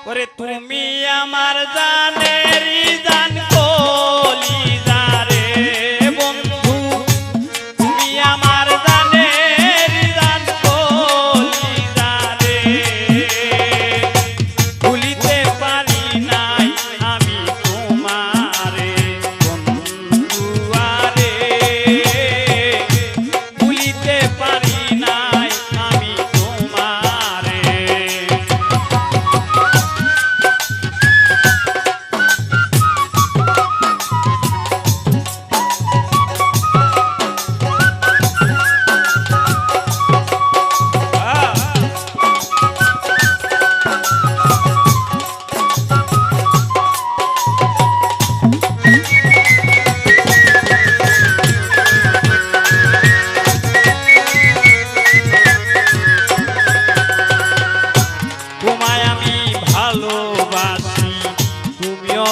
ওরে তুমি আমার জানেরি জান কলি যারে বন্ধু তুমি আমার জানেরি জান কলি যারে ভুলিতে পারি নাই আমি তোমারে বন্ধু আরে ভুলিতে পারি নাই আমি তোমারে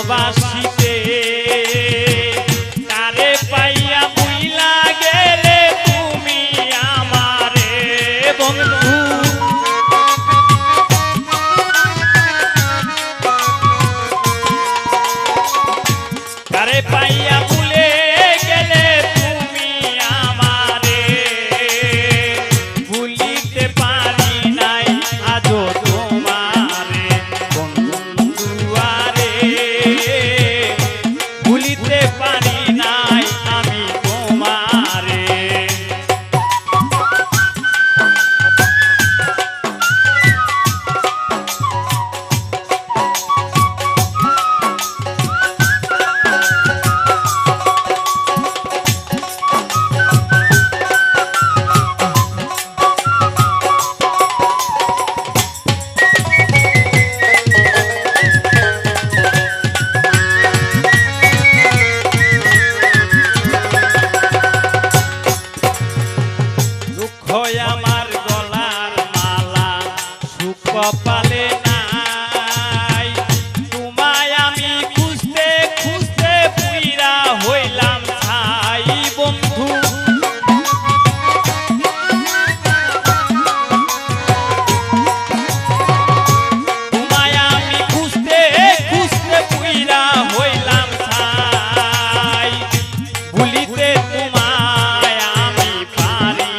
বাসিতে তারে পাইয়া বুইলা গেলে তুমি আমারে বন্ধু তারে পাইয়া ভুলে গেলে তুমি আমারে ভুলিতে পারি নাই আজও তোমারে বন্ধু আরে ভুলিতে পারি নাই আমি তোমারে আমার গলার মালা সুখ কপালে নাই তোমায় আমি খুঁজতে খুঁজতে পুইরা হইলাম ছাই বন্ধু তোমায় আমি খুঁজতে খুঁজতে পুইরা হইলাম ছাই ভুলিতে তোমায় আমি পারি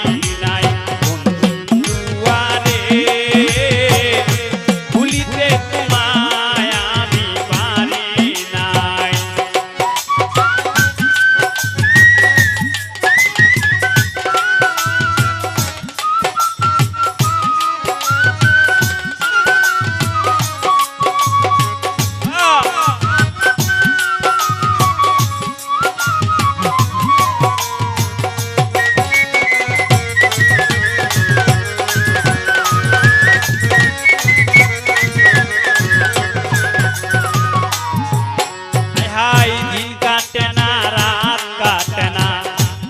ভুলিতে তোমায় আমি পারি নাই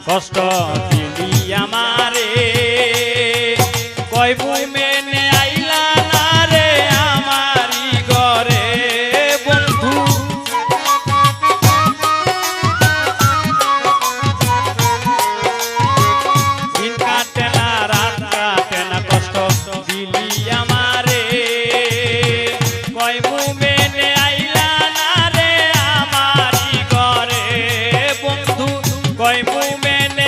কষ্ট দিলি আমারে কয় বই মেনে আইলা না রে আমারি ঘরে বন্ধু দিন কাটে না রাত কাটে না কষ্ট দিলি আমারে কয় বই মেনে আইলা না রে আমারি ঘরে বন্ধু কয় বই মেনে